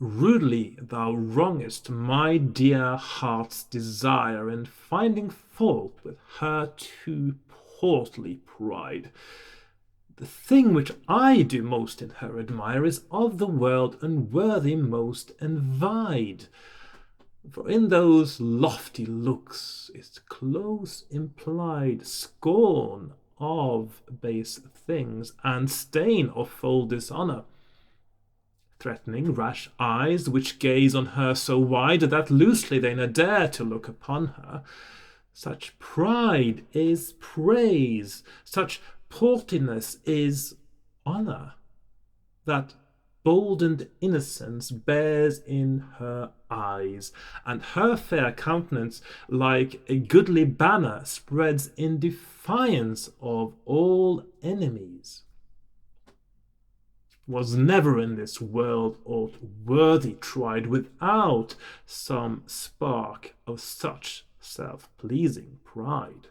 Rudely thou wrongest my dear heart's desire in finding fault with her too portly pride. The thing which I do most in her admire is of the world unworthy most envied. For in those lofty looks is close implied scorn of base things and stain of foul dishonor. Threatening, rash eyes, which gaze on her so wide that loosely they ne dare to look upon her. Such pride is praise, such haughtiness is honor, that boldned innocence bears in her eyes, and her fair countenance, like a goodly banner, spreads in defiance of all enemies. Was never in this world aught worthy tried without some spark of such self-pleasing pride.